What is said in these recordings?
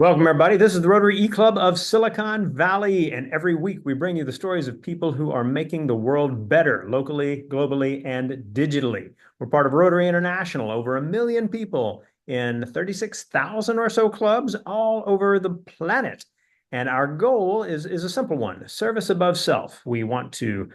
Welcome, everybody. This is the Rotary Club of Silicon Valley, and every week we bring you the stories of people who are making the world better locally, globally, and digitally. We're part of Rotary International, over 1 million people in 36,000 or so clubs all over the planet. And our goal is a simple one: service above self. We want to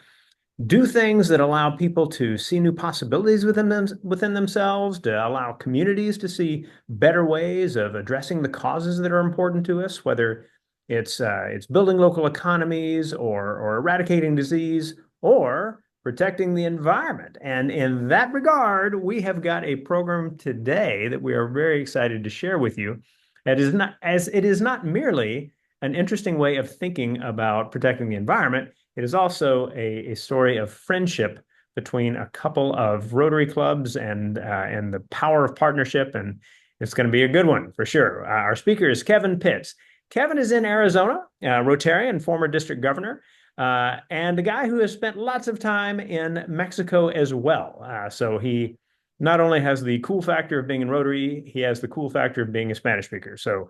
do things that allow people to see new possibilities within themselves, to allow communities to see better ways of addressing the causes that are important to us, whether it's building local economies or eradicating disease or protecting the environment. And in that regard, we have got a program today that we are very excited to share with you. It is not merely an interesting way of thinking about protecting the environment. It is also a story of friendship between a couple of Rotary clubs and the power of partnership, and it's going to be a good one for sure. Our speaker is Kevin Pitts. Kevin is in Arizona, Rotarian, former district governor, and a guy who has spent lots of time in Mexico as well. So he not only has the cool factor of being in Rotary, he has the cool factor of being a Spanish speaker. So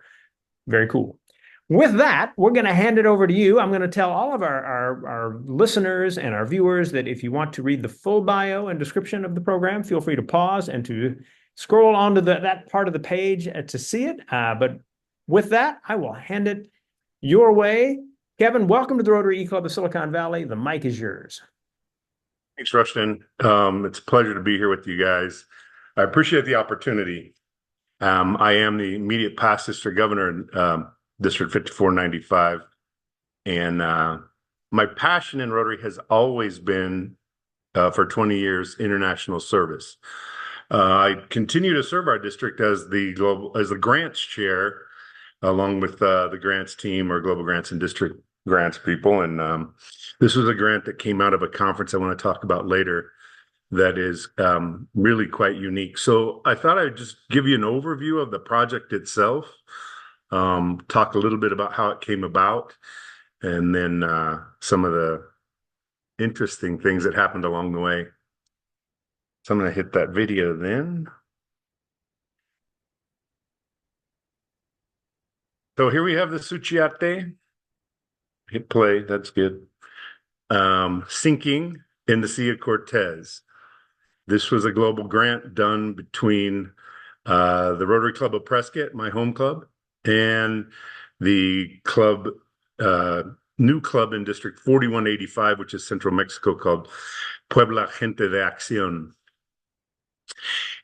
very cool. With that, we're going to hand it over to you. I'm going to tell all of our listeners and our viewers that if you want to read the full bio and description of the program, feel free to pause and to scroll onto that part of the page to see it. But with that, I will hand it your way. Kevin, welcome to the Rotary Club of Silicon Valley. The mic is yours. Thanks, Rushton. It's a pleasure to be here with you guys. I appreciate the opportunity. I am the immediate past district governor in District 5495. And my passion in Rotary has always been, for 20 years, international service. I continue to serve our district as the grants chair, along with the grants team, or global grants and district grants people. And this was a grant that came out of a conference I want to talk about later that is really quite unique. So I thought I'd just give you an overview of the project itself, talk a little bit about how it came about, and then some of the interesting things that happened along the way. So I'm going to hit that video then. So here we have the Suchiate. Hit play, that's good. Sinking in the Sea of Cortez. This was a global grant done between the Rotary Club of Prescott, my home club, and the club, new club in District 4185, which is Central Mexico, called Puebla, Gente de Accion.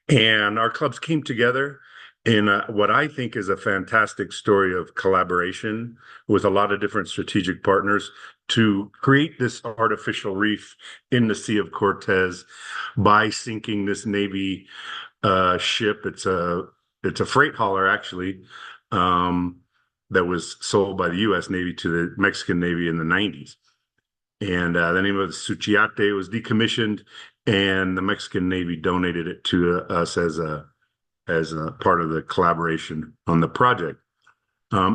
And our clubs came together in what I think is a fantastic story of collaboration with a lot of different strategic partners to create this artificial reef in the Sea of Cortez by sinking this Navy ship. It's a freight hauler, actually, that was sold by the U.S. Navy to the Mexican Navy in the 90s. And the name of the Suchiate was decommissioned, and the Mexican Navy donated it to us as a part of the collaboration on the project.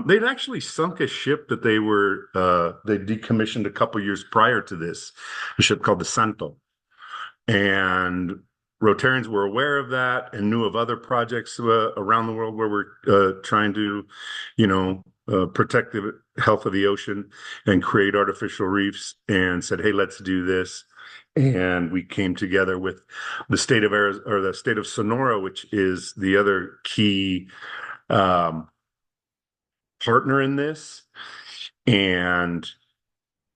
They'd actually sunk a ship that they decommissioned a couple years prior to this, a ship called the Santo. And Rotarians were aware of that and knew of other projects around the world where we're trying to, protect the health of the ocean and create artificial reefs, and said, hey, let's do this. And we came together with the state of Arizona, or the state of Sonora, which is the other key partner in this. And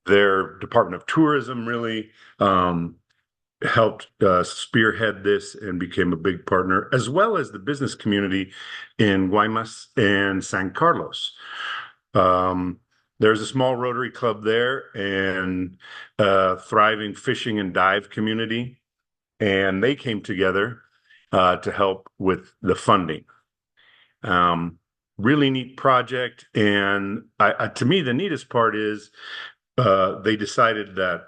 their Department of Tourism really helped spearhead this and became a big partner, as well as the business community in Guaymas and San Carlos. There's a small Rotary Club there and thriving fishing and dive community, and they came together to help with the funding. Really neat project, and to me, the neatest part is they decided that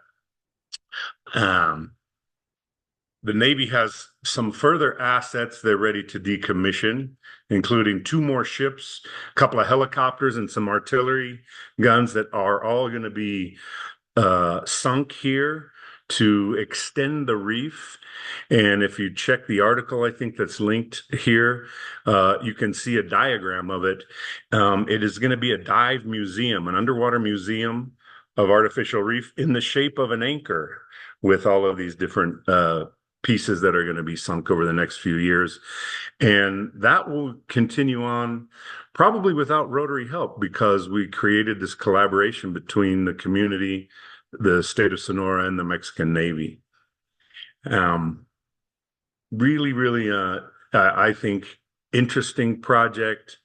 the Navy has some further assets they're ready to decommission, including 2 more ships, a couple of helicopters, and some artillery guns that are all going to be sunk here to extend the reef. And if you check the article, I think that's linked here, you can see a diagram of it. It is going to be a dive museum, an underwater museum of artificial reef in the shape of an anchor with all of these different pieces that are going to be sunk over the next few years. And that will continue on probably without Rotary help because we created this collaboration between the community, the state of Sonora, and the Mexican Navy. Really, really, I think, interesting project,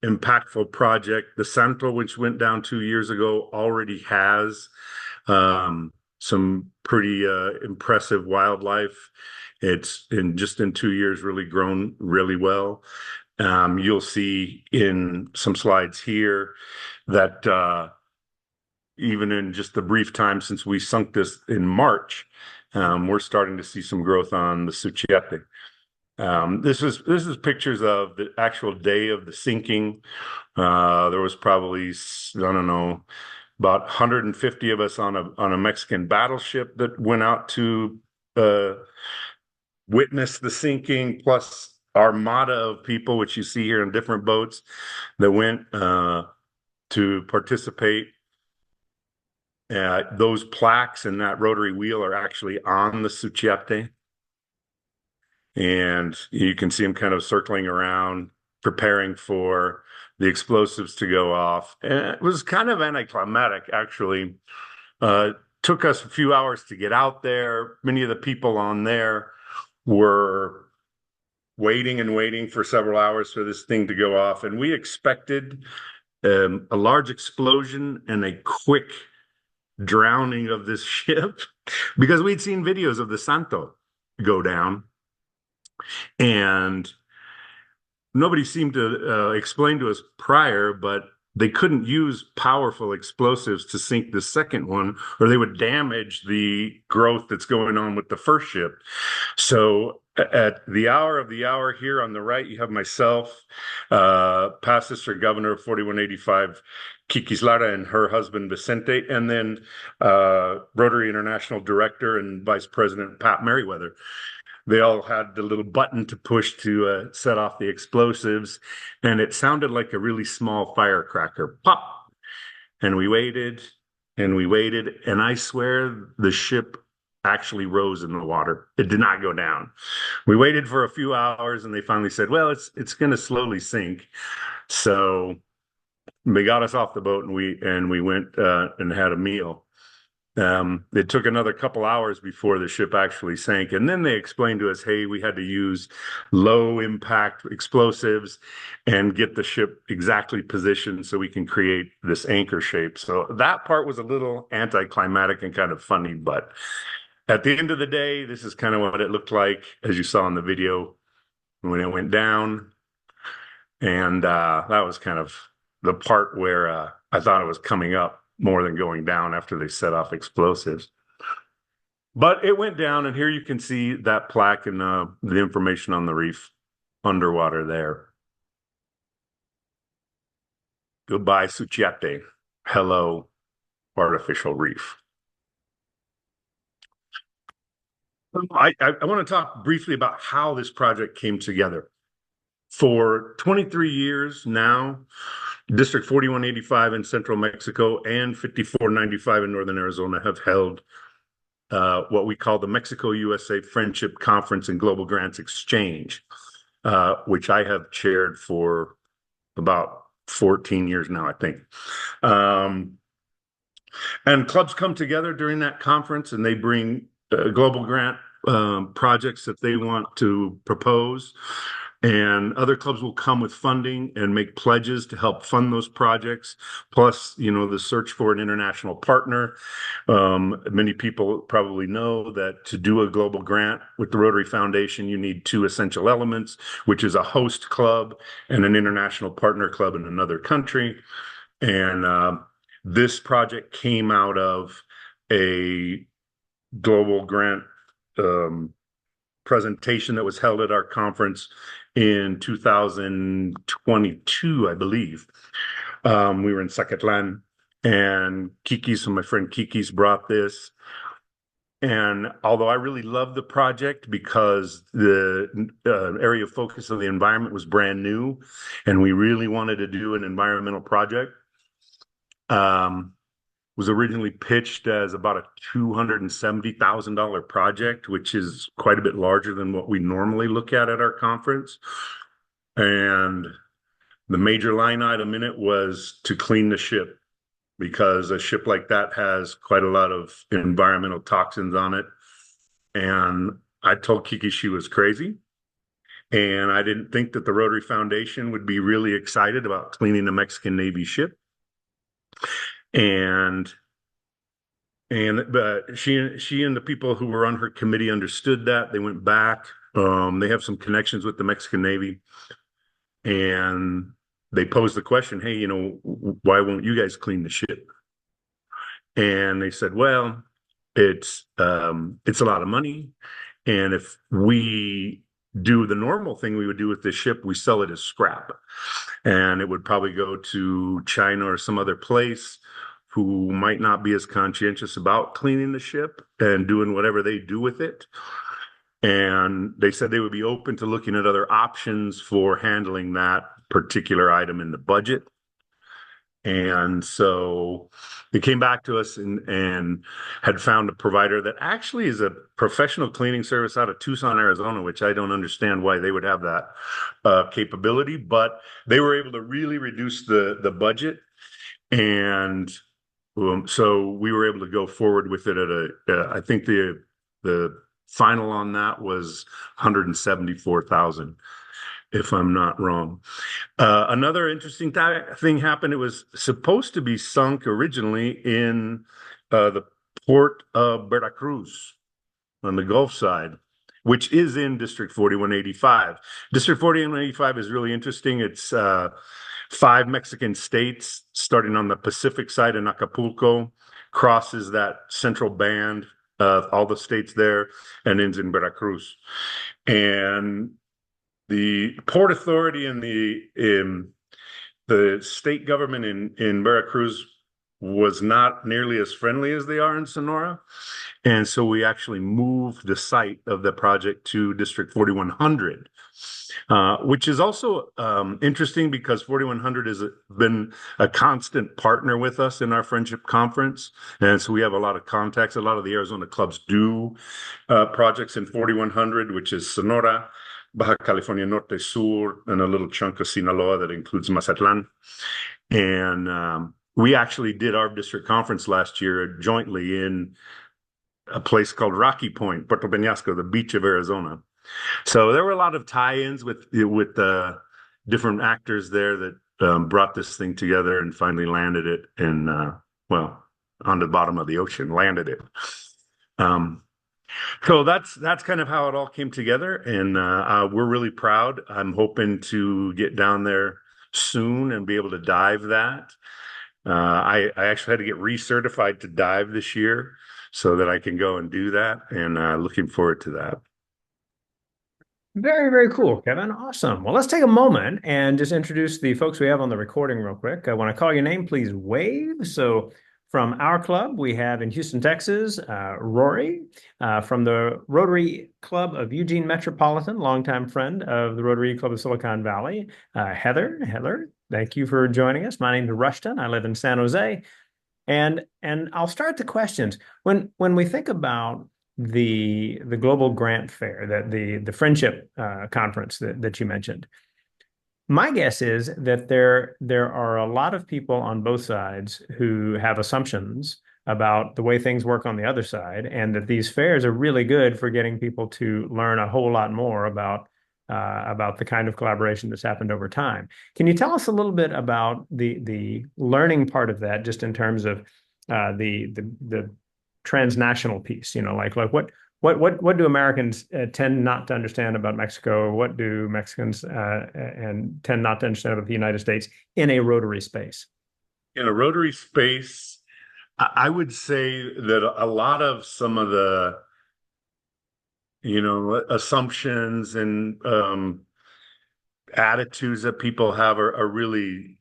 impactful project. The Santo, which went down 2 years ago, already has some pretty impressive wildlife. It's in 2 years really grown really well. You'll see in some slides here that even in just the brief time since we sunk this in March, we're starting to see some growth on the Suchiate. This is pictures of the actual day of the sinking. There was probably, I don't know, about 150 of us on a Mexican battleship that went out to witness the sinking, plus armada of people, which you see here in different boats, that went to participate. Those plaques and that rotary wheel are actually on the Suchiate. And you can see them kind of circling around, preparing for the explosives to go off. And it was kind of anticlimactic, actually. Took us a few hours to get out there. Many of the people on there were waiting and waiting for several hours for this thing to go off. And we expected a large explosion and a quick drowning of this ship because we'd seen videos of the Santo go down. And nobody seemed to explain to us prior, but they couldn't use powerful explosives to sink the second one, or they would damage the growth that's going on with the first ship. So at the hour of the hour here on the right, you have myself, past Assistant Governor of 4185, Kikis Lara, and her husband, Vicente, and then Rotary International Director and Vice President Pat Merriweather. They all had the little button to push to set off the explosives, and it sounded like a really small firecracker. Pop! And we waited, and we waited, and I swear the ship actually rose in the water. It did not go down. We waited for a few hours, and they finally said, well, it's going to slowly sink. So they got us off the boat, and we went and had a meal. It took another couple hours before the ship actually sank. And then they explained to us, hey, we had to use low impact explosives and get the ship exactly positioned so we can create this anchor shape. So that part was a little anticlimactic and kind of funny. But at the end of the day, this is kind of what it looked like, as you saw in the video, when it went down. And that was kind of the part where I thought it was coming up more than going down after they set off explosives. But it went down, and here you can see that plaque and the information on the reef underwater there. Goodbye, Suchiate. Hello, artificial reef. I want to talk briefly about how this project came together. For 23 years now, District 4185 in central Mexico and 5495 in northern Arizona have held what we call the Mexico-USA Friendship Conference and Global Grants Exchange, which I have chaired for about 14 years now, I think. And clubs come together during that conference, and they bring global grant projects that they want to propose. And other clubs will come with funding and make pledges to help fund those projects. Plus, the search for an international partner. Many people probably know that to do a global grant with the Rotary Foundation, you need two essential elements, which is a host club and an international partner club in another country. And this project came out of a global grant presentation that was held at our conference in 2022, I believe. We were in Zacatlan, and Kikis, my friend Kikis, brought this. And although I really loved the project because the area of focus of the environment was brand new, and we really wanted to do an environmental project, um, was originally pitched as about a $270,000 project, which is quite a bit larger than what we normally look at our conference. And the major line item in it was to clean the ship because a ship like that has quite a lot of environmental toxins on it. And I told Kiki she was crazy. And I didn't think that the Rotary Foundation would be really excited about cleaning a Mexican Navy ship. And but she and the people who were on her committee understood that. They went back. They have some connections with the Mexican Navy, and they posed the question, "Hey, why won't you guys clean the ship?" And they said, "Well, it's a lot of money, and if we do the normal thing we would do with this ship, we sell it as scrap, and it would probably go to China or some other place who might not be as conscientious about cleaning the ship and doing whatever they do with it." And they said they would be open to looking at other options for handling that particular item in the budget. And so they came back to us and had found a provider that actually is a professional cleaning service out of Tucson, Arizona, which I don't understand why they would have that capability, but they were able to really reduce the budget. And so we were able to go forward with it I think the final on that was 174,000, if I'm not wrong. Another interesting thing happened. It was supposed to be sunk originally in the port of Veracruz on the Gulf side, which is in District 4185. District 4185 is really interesting. It's 5 Mexican states, starting on the Pacific side in Acapulco, crosses that central band of all the states there, and ends in Veracruz. And the Port Authority and the state government in Veracruz was not nearly as friendly as they are in Sonora. And so we actually moved the site of the project to District 4100, which is also interesting because 4100 has been a constant partner with us in our friendship conference. And so we have a lot of contacts. A lot of the Arizona clubs do projects in 4100, which is Sonora, Baja California Norte Sur, and a little chunk of Sinaloa that includes Mazatlan. And we actually did our district conference last year jointly in a place called Rocky Point, Puerto Peñasco, the beach of Arizona. So there were a lot of tie-ins with different actors there that brought this thing together and finally landed it well, on the bottom of the ocean, landed it. So that's kind of how it all came together, and we're really proud. I'm hoping to get down there soon and be able to dive that. I actually had to get recertified to dive this year so that I can go and do that, and looking forward to that. Very, very cool, Kevin. Awesome. Well, let's take a moment and just introduce the folks we have on the recording real quick. When I call your name, please wave. So from our club, we have in Houston, Texas, Rory. From the Rotary Club of Eugene Metropolitan, longtime friend of the Rotary Club of Silicon Valley, Heather. Heather, thank you for joining us. My name is Rushton. I live in San Jose. And I'll start the questions. When we think about the global grant fair, that the friendship conference that you mentioned, my guess is that there are a lot of people on both sides who have assumptions about the way things work on the other side, and that these fairs are really good for getting people to learn a whole lot more about the kind of collaboration that's happened over time. Can you tell us a little bit about the learning part of that, just in terms of the transnational piece? Like what do Americans tend not to understand about Mexico? What do Mexicans and tend not to understand about the United States in a Rotary space? In a Rotary space, I would say that a lot of some of the assumptions and attitudes that people have are really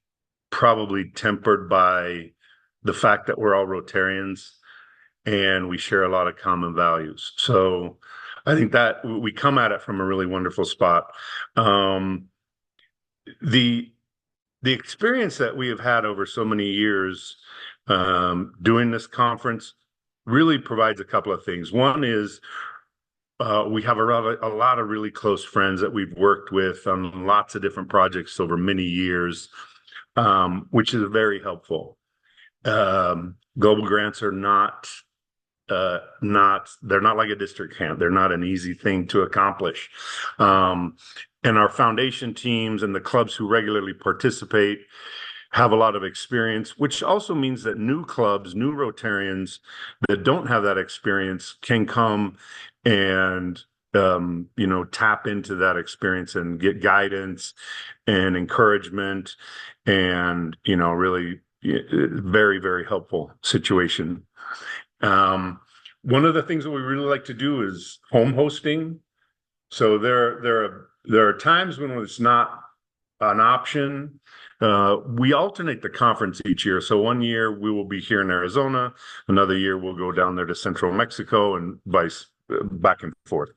probably tempered by the fact that we're all Rotarians. and we share a lot of common values. So I think that we come at it from a really wonderful spot. Um, the the experience that we have had over so many years doing this conference really provides a couple of things. One is we have a lot of really close friends that we've worked with on lots of different projects over many years, which is very helpful. Global grants are not they're not like a district grant. They're not an easy thing to accomplish. Um, and our foundation teams and the clubs who regularly participate have a lot of experience, which also means that new clubs, new Rotarians that don't have that experience can come and tap into that experience and get guidance and encouragement and really very, very helpful situation. One of the things that we really like to do is home hosting. So there are times when it's not an option. We alternate the conference each year. So one year we will be here in Arizona. Another year we'll go down there to central Mexico and vice back and forth.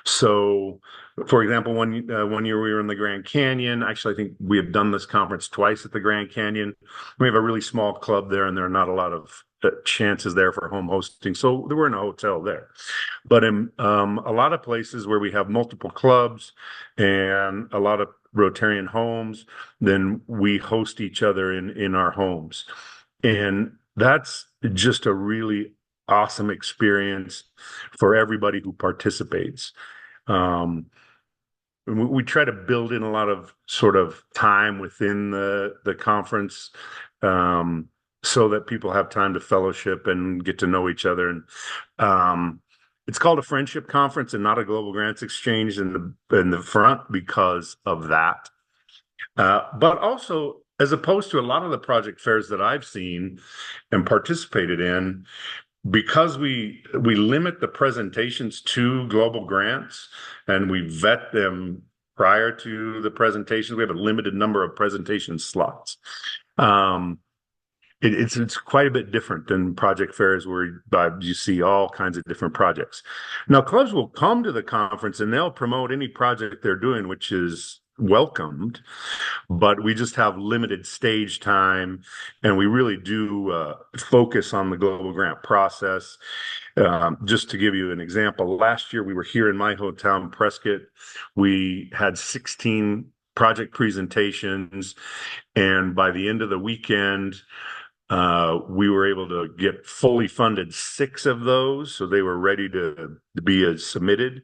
So, for example, one year we were in the Grand Canyon. Actually, I think we have done this conference twice at the Grand Canyon. We have a really small club there, and there are not a lot of chances there for home hosting. So there were in a hotel there. But in a lot of places where we have multiple clubs and a lot of Rotarian homes, then we host each other in our homes. And that's just a really awesome experience for everybody who participates. We try to build in a lot of sort of time within the conference, so that people have time to fellowship and get to know each other. And it's called a friendship conference and not a global grants exchange in the front because of that. But also, as opposed to a lot of the project fairs that I've seen and participated in, because we limit the presentations to global grants and we vet them prior to the presentations, we have a limited number of presentation slots. It's quite a bit different than project fairs where you see all kinds of different projects. Now, clubs will come to the conference and they'll promote any project they're doing, which is welcomed, but we just have limited stage time, and we really do focus on the global grant process. Just to give you an example, last year we were here in my hometown, Prescott. We had 16 project presentations, and by the end of the weekend, we were able to get fully funded 6 of those, so they were ready to be submitted.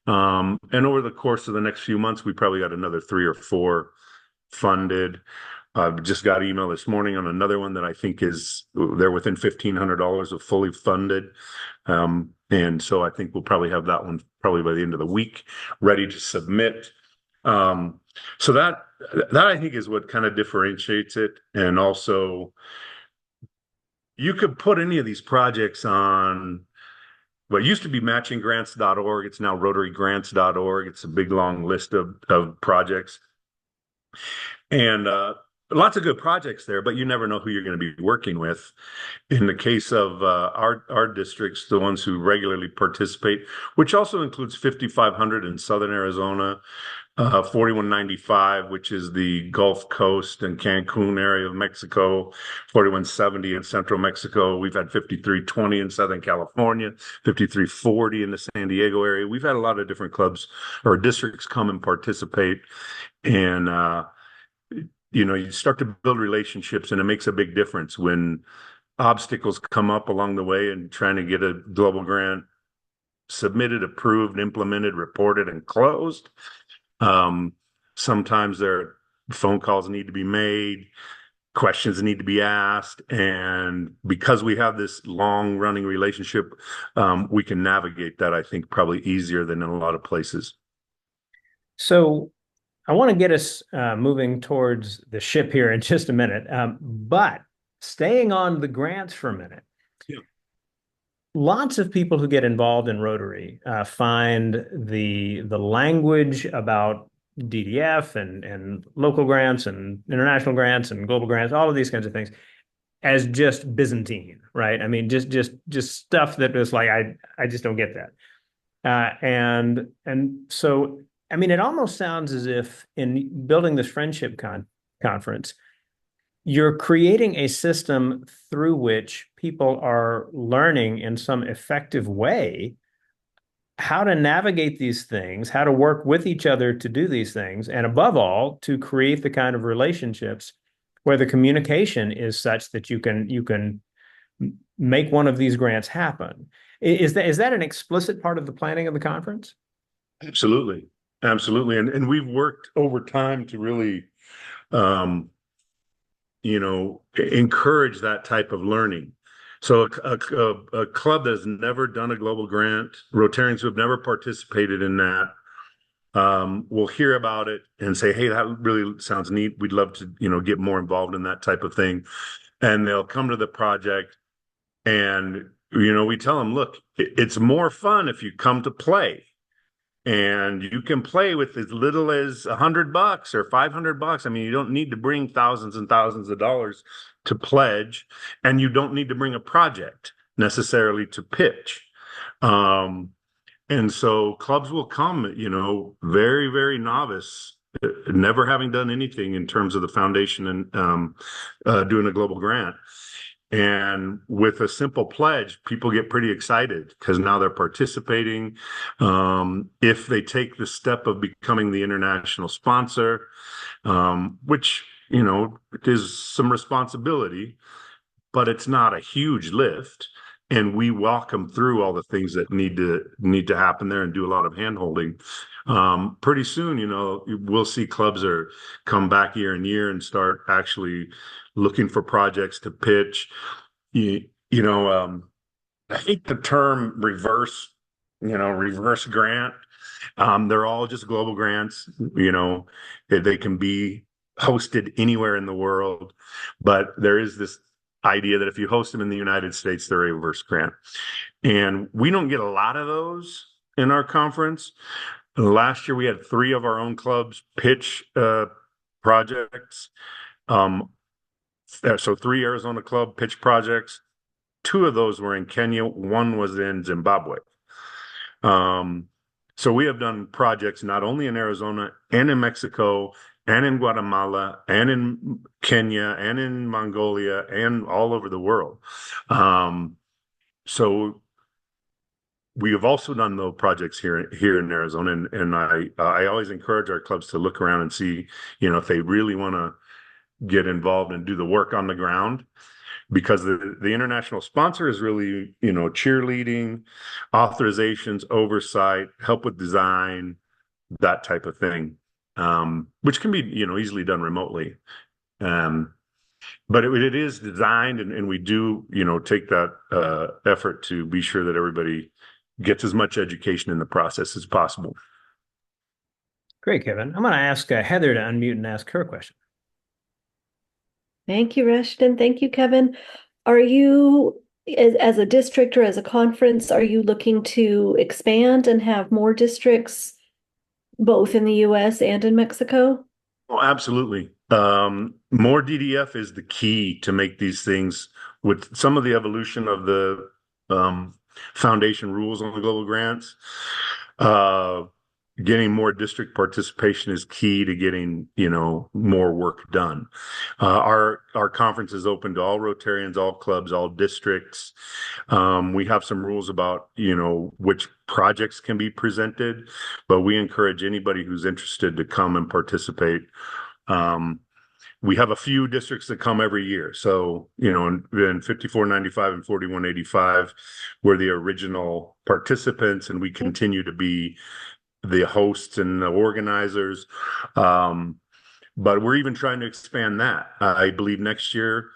And over the course of the next few months, we probably got another 3 or 4 funded. Just got an email this morning on another one that I think they're within $1,500 of fully funded. And so I think we'll probably have that one probably by the end of the week ready to submit. So that I think is what kind of differentiates it. And also, you could put any of these projects on what used to be matchinggrants.org. It's now rotarygrants.org. It's a big, long list of projects. And lots of good projects there, but you never know who you're going to be working with. In the case of our districts, the ones who regularly participate, which also includes 5,500 in Southern Arizona, 4195, which is the Gulf Coast and Cancun area of Mexico, 4170 in Central Mexico. We've had 5320 in Southern California, 5340 in the San Diego area. We've had a lot of different clubs or districts come and participate. And, you start to build relationships, and it makes a big difference when obstacles come up along the way and trying to get a global grant submitted, approved, implemented, reported, and closed. Sometimes phone calls need to be made, questions need to be asked, and because we have this long running relationship, we can navigate that, I think, probably easier than in a lot of places. So I want to get us moving towards the ship here in just a minute, but staying on the grants for a minute. Yeah. Lots of people who get involved in Rotary find the language about DDF and local grants and international grants and global grants, all of these kinds of things, as just Byzantine, right? I mean, just stuff that was like I just don't get that. And so I mean, it almost sounds as if in building this friendship conference, you're creating a system through which people are learning in some effective way how to navigate these things, how to work with each other to do these things, and above all, to create the kind of relationships where the communication is such that you can make one of these grants happen. Is that an explicit part of the planning of the conference? Absolutely. Absolutely. And we've worked over time to really, um, encourage that type of learning. So a club that has never done a global grant, Rotarians who have never participated in that, will hear about it and say, "Hey, that really sounds neat. We'd love to, get more involved in that type of thing." And they'll come to the project and, we tell them, "Look, it's more fun if you come to play. And you can play with as little as $100 or $500. I mean, you don't need to bring thousands and thousands of dollars to pledge, and you don't need to bring a project necessarily to pitch." And so clubs will come, very, very novice, never having done anything in terms of the foundation and doing a global grant. And with a simple pledge, people get pretty excited because now they're participating. If they take the step of becoming the international sponsor, which, is some responsibility, but it's not a huge lift. And we walk them through all the things that need to happen there and do a lot of handholding. Pretty soon, we'll see clubs are come back year and year and start actually looking for projects to pitch. You, you know, I hate the term reverse grant. They're all just global grants. They can be hosted anywhere in the world, but there is this idea that if you host them in the United States, they're a reverse grant. And we don't get a lot of those in our conference. Last year, we had 3 of our own clubs pitch projects. So 3 Arizona club pitch projects. 2 of those were in Kenya. 1 was in Zimbabwe. So we have done projects not only in Arizona and in Mexico and in Guatemala and in Kenya and in Mongolia and all over the world. So we have also done those projects here in Arizona, and I always encourage our clubs to look around and see, if they really want to get involved and do the work on the ground, because the international sponsor is really, cheerleading, authorizations, oversight, help with design, that type of thing, which can be, easily done remotely. But it is designed, and we do, take that effort to be sure that everybody gets as much education in the process as possible. Great, Kevin. I'm going to ask Heather to unmute and ask her question. Thank you, Rushton. Thank you, Kevin. Are you, as a district or as a conference, are you looking to expand and have more districts both in the US and in Mexico? Oh, absolutely. More DDF is the key to make these things, with some of the evolution of the foundation rules on the global grants. Getting more district participation is key to getting, more work done. Our conference is open to all Rotarians, all clubs, all districts. We have some rules about, which projects can be presented, but we encourage anybody who's interested to come and participate. We have a few districts that come every year. So, in 5495 and 4185, we're the original participants, and we continue to be the hosts and the organizers. But we're even trying to expand that. I believe next year,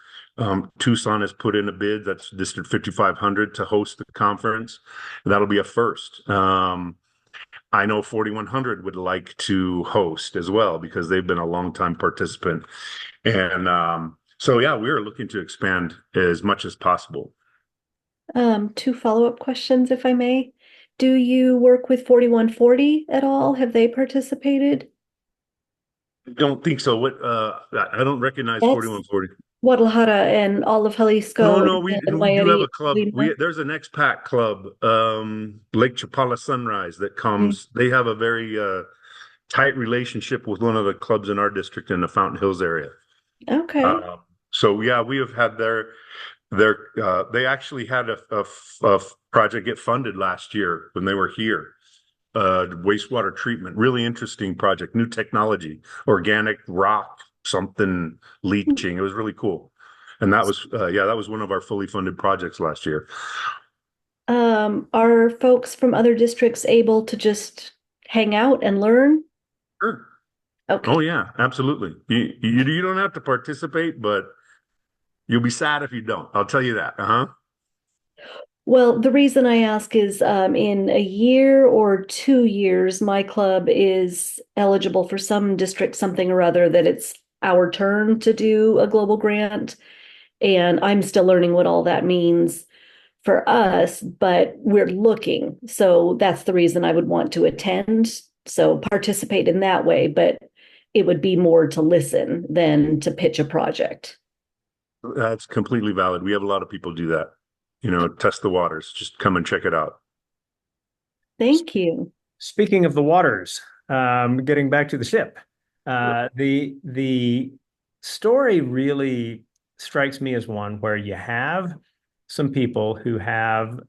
Tucson has put in a bid, that's District 5500, to host the conference. That'll be a first. I know 4100 would like to host as well, because they've been a long-time participant. And so, yeah, we're looking to expand as much as possible. 2 follow-up questions, if I may. Do you work with 4140 at all? Have they participated? Don't think so. I don't recognize That's 4140. Guadalajara and all of No, Jalisco no, and we do have Mayoría, a club. Colima? There's an expat club, Lake Chapala Sunrise, that Mm. comes. They have a very tight relationship with one of the clubs in our district in the Fountain Hills area. Okay. So yeah, we have had they actually had a project get funded last year when they were here. Wastewater treatment, really interesting project, new technology, organic rock, something leaching. It was really cool. And that was, yeah, that was one of our fully funded projects last year. Are folks from other districts able to just hang out and learn? Sure. Oh Okay. yeah, absolutely. You don't have to participate, but you'll be sad if you don't. I'll tell you that. Uh-huh. Well, the reason I ask is in a year or 2 years, my club is eligible for some district something or other that it's our turn to do a global grant. And I'm still learning what all that means for us, but we're looking. So that's the reason I would want to attend. So participate in that way, but it would be more to listen than to pitch a project. That's completely valid. We have a lot of people do that. Test the waters. Just come and check it out. Thank you. Speaking of the waters, getting back to the ship, the story really strikes me as one where you have some people who have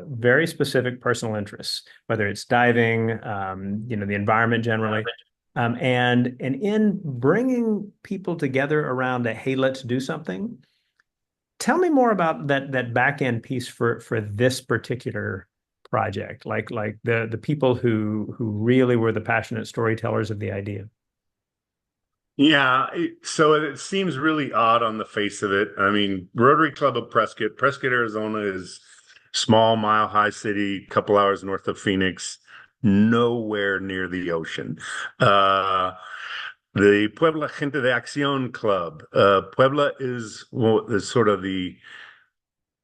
very specific personal interests, whether it's diving, the environment generally, and in bringing people together around a hey, let's do something. Tell me more about that back end piece for this particular project, like the people who really were the passionate storytellers of the idea. Yeah, so it seems really odd on the face of it. I mean, Rotary Club of Prescott, Arizona is small, mile-high city, couple hours north of Phoenix, nowhere near the ocean. The Puebla Gente de Accion Club. Puebla is sort of the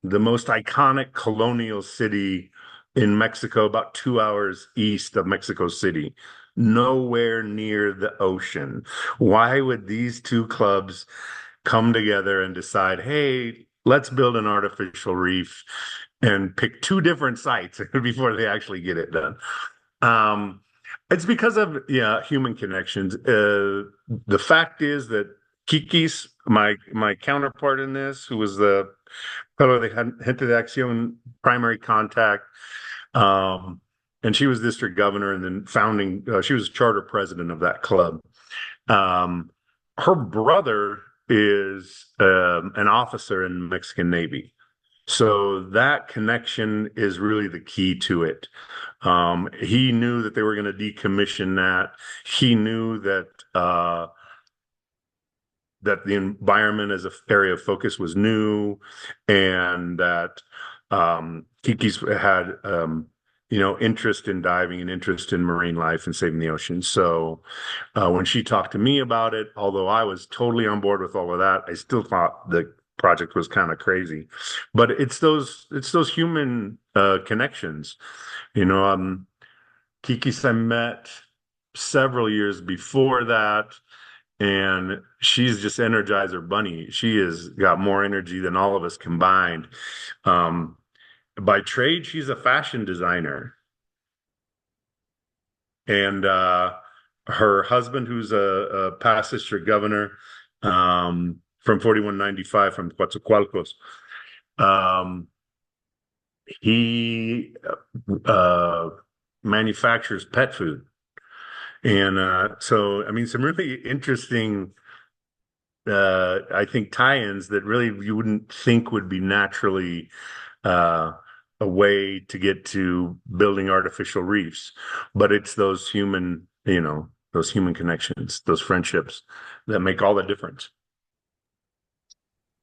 most iconic colonial city in Mexico, about 2 hours east of Mexico City, nowhere near the ocean. Why would these two clubs come together and decide, hey, let's build an artificial reef and pick two different sites before they actually get it done? Um, it's because of human connections. The fact is that Kiki's my counterpart in this, who was the fellow they had hinted Accion primary contact. And she was district governor and then she was charter president of that club. Um, Her brother is an officer in the Mexican Navy. So that connection is really the key to it. He knew that they were going to decommission that. He knew that the environment as an area of focus was new, and that Kiki's had interest in diving and interest in marine life and saving the ocean. So when she talked to me about it, although I was totally on board with all of that, I still thought the project was kind of crazy. But it's those human connections. Kiki's I met several years before that, and she's just Energizer Bunny. She has got more energy than all of us combined. Um, by trade, she's a fashion designer, and her husband, who's a past district governor from 4195 from Coatzacoalcos, um, he manufactures pet food. And so, I mean, some really interesting, I think, tie-ins that really you wouldn't think would be naturally uh, a way to get to building artificial reefs. But it's those human connections, those friendships that make all the difference.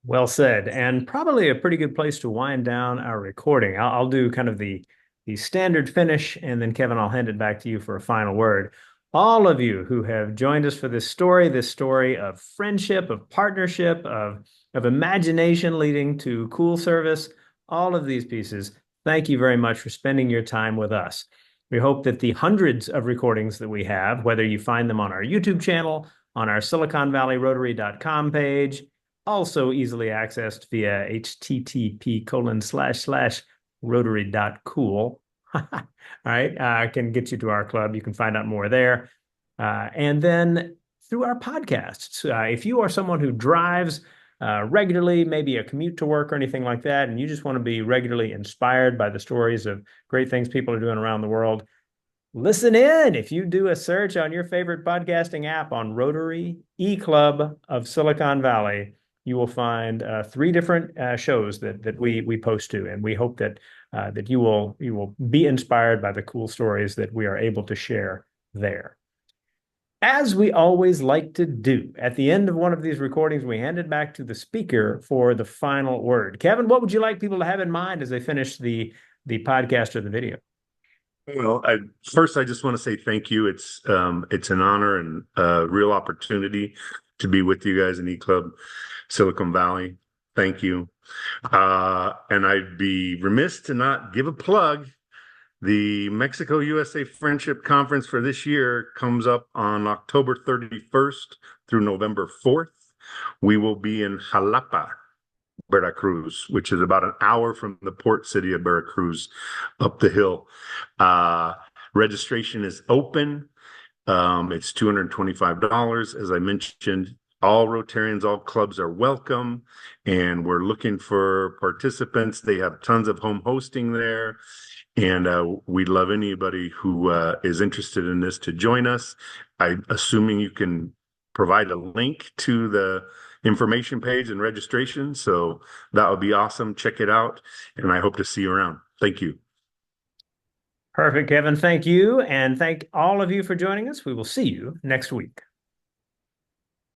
Well said, and probably a pretty good place to wind down our recording. I'll do kind of the standard finish, and then Kevin, I'll hand it back to you for a final word. All of you who have joined us for this story of friendship, of partnership, of imagination leading to cool service, all of these pieces, thank you very much for spending your time with us. We hope that the hundreds of recordings that we have, whether you find them on our YouTube channel, on our SiliconValleyRotary.com page, also easily accessed via http://rotary.cool. All right, I can get you to our club. You can find out more there. And then through our podcasts. If you are someone who drives regularly, maybe a commute to work or anything like that, and you just want to be regularly inspired by the stories of great things people are doing around the world, listen in. If you do a search on your favorite podcasting app on Rotary E-Club of Silicon Valley, you will find 3 different shows that we post to, and we hope that that you will be inspired by the cool stories that we are able to share there. As we always like to do, at the end of one of these recordings, we hand it back to the speaker for the final word. Kevin, what would you like people to have in mind as they finish the podcast or the video? Well, first, I just want to say thank you. It's an honor and a real opportunity to be with you guys in E-Club Silicon Valley. Thank you. And I'd be remiss to not give a plug. The Mexico-USA Friendship Conference for this year comes up on October 31st through November 4th. We will be in Jalapa, Veracruz, which is about an hour from the port city of Veracruz up the hill. Registration is open. It's $225. As I mentioned, all Rotarians, all clubs are welcome, and we're looking for participants. They have tons of home hosting there. And we'd love anybody who is interested in this to join us. I'm assuming you can provide a link to the information page and registration. So that would be awesome. Check it out. And I hope to see you around. Thank you. Perfect, Kevin. Thank you. And thank all of you for joining us. We will see you next week.